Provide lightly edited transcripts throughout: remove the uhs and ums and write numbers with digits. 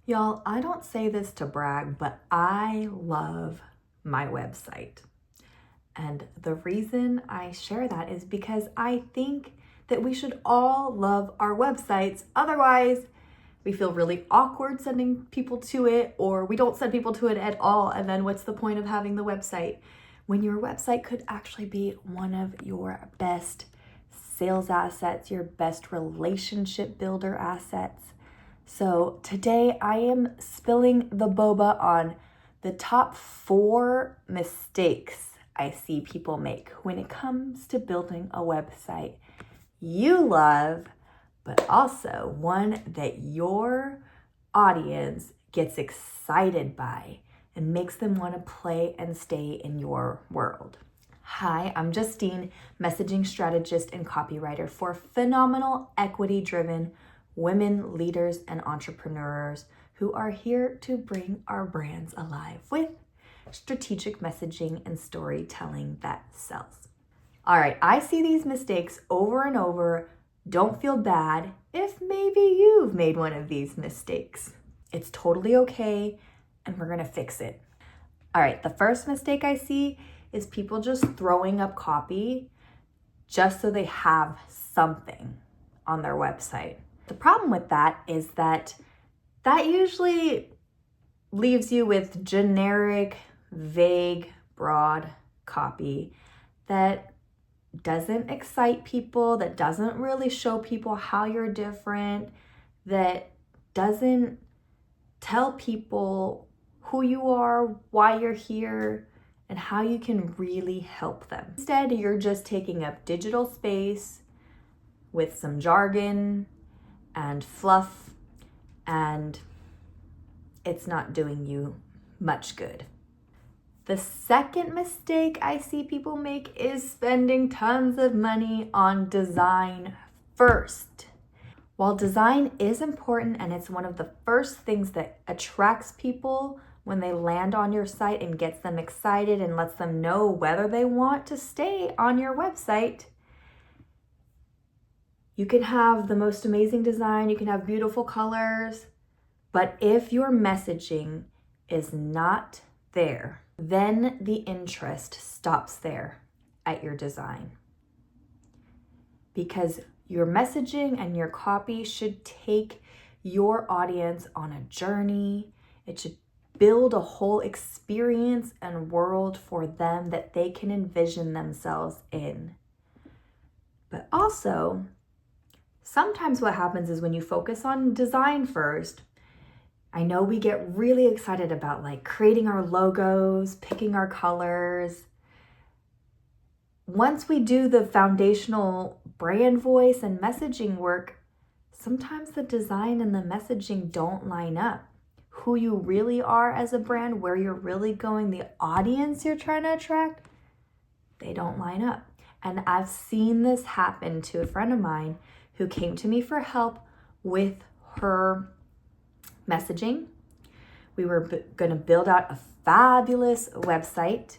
Y'all, I don't say this to brag, but I love my website. And the reason I share that is because I think that we should all love our websites. Otherwise, we feel really awkward sending people to it, or we don't send people to it at all. And then what's the point of having the website when your website could actually be one of your best sales assets, your best relationship builder assets? So today I am spilling the boba on the top 4 mistakes I see people make when it comes to building a website you love, but also one that your audience gets excited by and makes them want to play and stay in your world. Hi, I'm Justine, messaging strategist and copywriter for phenomenal equity-driven women leaders and entrepreneurs who are here to bring our brands alive with strategic messaging and storytelling that sells. All right, I see these mistakes over and over. Don't feel bad if maybe you've made one of these mistakes. It's totally okay, and we're gonna fix it. All right, the first mistake I see is people just throwing up copy just so they have something on their website. The problem with that is that usually leaves you with generic, vague, broad copy that doesn't excite people, that doesn't really show people how you're different, that doesn't tell people who you are, why you're here, and how you can really help them. Instead, you're just taking up digital space with some jargon and fluff, and it's not doing you much good. The second mistake I see people make is spending tons of money on design first. While design is important and it's one of the first things that attracts people when they land on your site and gets them excited and lets them know whether they want to stay on your website, you can have the most amazing design, you can have beautiful colors, but if your messaging is not there, then the interest stops there at your design. Because your messaging and your copy should take your audience on a journey. It should build a whole experience and world for them that they can envision themselves in. But also, sometimes what happens is when you focus on design first, I know we get really excited about like creating our logos, picking our colors. Once we do the foundational brand voice and messaging work, sometimes the design and the messaging don't line up. Who you really are as a brand, where you're really going, the audience you're trying to attract, they don't line up. And I've seen this happen to a friend of mine who came to me for help with her messaging. We were going to build out a fabulous website.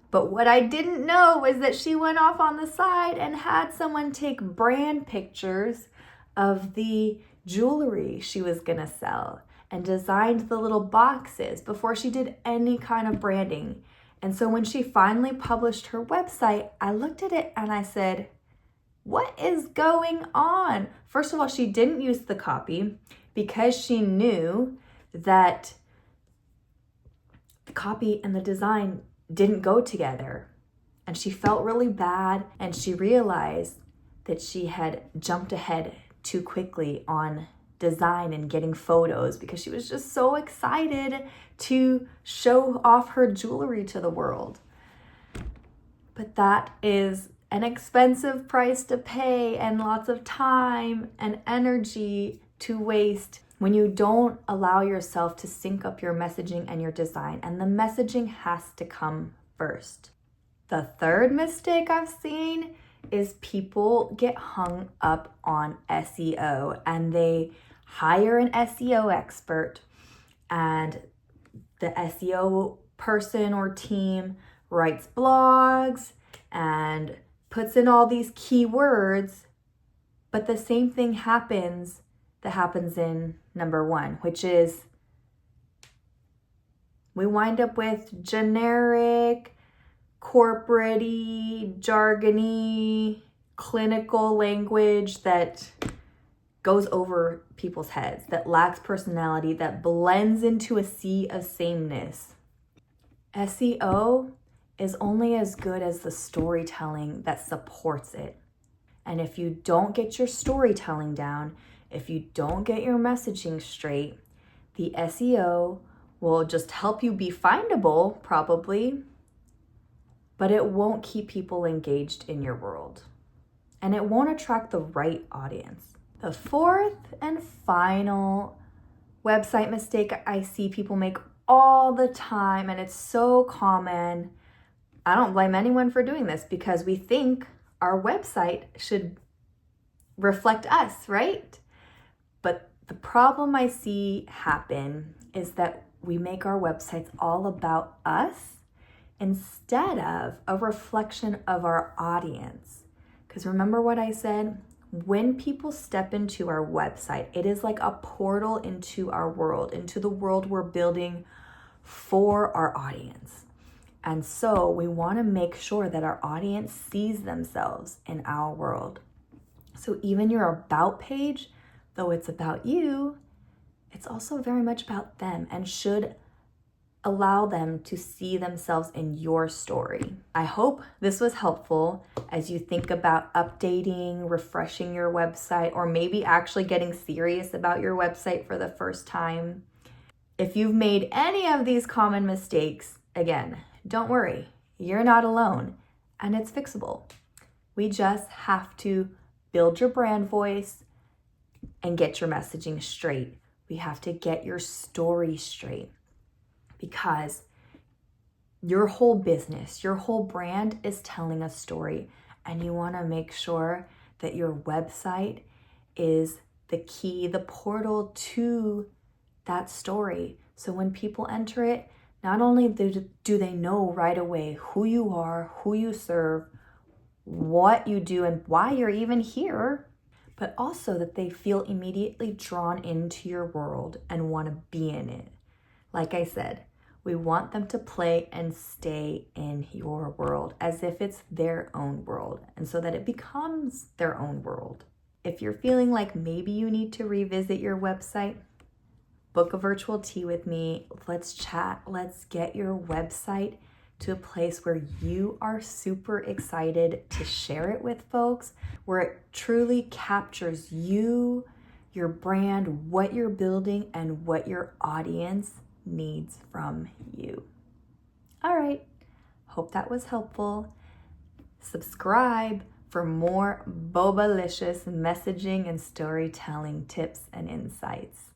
But what I didn't know was that she went off on the side and had someone take brand pictures of the jewelry she was going to sell and designed the little boxes before she did any kind of branding. And so when she finally published her website, I looked at it and I said, what is going on? First of all, she didn't use the copy because she knew that the copy and the design didn't go together. And she felt really bad, and she realized that she had jumped ahead too quickly on design and getting photos because she was just so excited to show off her jewelry to the world. But that is an expensive price to pay and lots of time and energy to waste when you don't allow yourself to sync up your messaging and your design, and the messaging has to come first. The third mistake I've seen is people get hung up on SEO and they hire an SEO expert, and the SEO person or team writes blogs and puts in all these keywords, but the same thing happens that happens in number 1, which is we wind up with generic, corporate-y, jargony, clinical language that goes over people's heads, that lacks personality, that blends into a sea of sameness. SEO is only as good as the storytelling that supports it. And if you don't get your storytelling down, if you don't get your messaging straight, the SEO will just help you be findable, probably, but it won't keep people engaged in your world. And it won't attract the right audience. The 4th and final website mistake I see people make all the time, and it's so common. I don't blame anyone for doing this because we think our website should reflect us, right? But the problem I see happen is that we make our websites all about us instead of a reflection of our audience. Because remember what I said? When people step into our website, it is like a portal into our world, into the world we're building for our audience. And so we want to make sure that our audience sees themselves in our world. So even your about page, though it's about you, it's also very much about them and should allow them to see themselves in your story. I hope this was helpful as you think about updating, refreshing your website, or maybe actually getting serious about your website for the first time. If you've made any of these common mistakes, again, don't worry, you're not alone, and it's fixable. We just have to build your brand voice and get your messaging straight. We have to get your story straight because your whole business, your whole brand is telling a story, and you want to make sure that your website is the key, the portal to that story. So when people enter it, not only do they know right away who you are, who you serve, what you do, and why you're even here, but also that they feel immediately drawn into your world and want to be in it. Like I said, we want them to play and stay in your world as if it's their own world, and so that it becomes their own world. If you're feeling like maybe you need to revisit your website, book a virtual tea with me. Let's chat. Let's get your website to a place where you are super excited to share it with folks, where it truly captures you, your brand, what you're building, and what your audience needs from you. All right, hope that was helpful. Subscribe for more bobalicious messaging and storytelling tips and insights.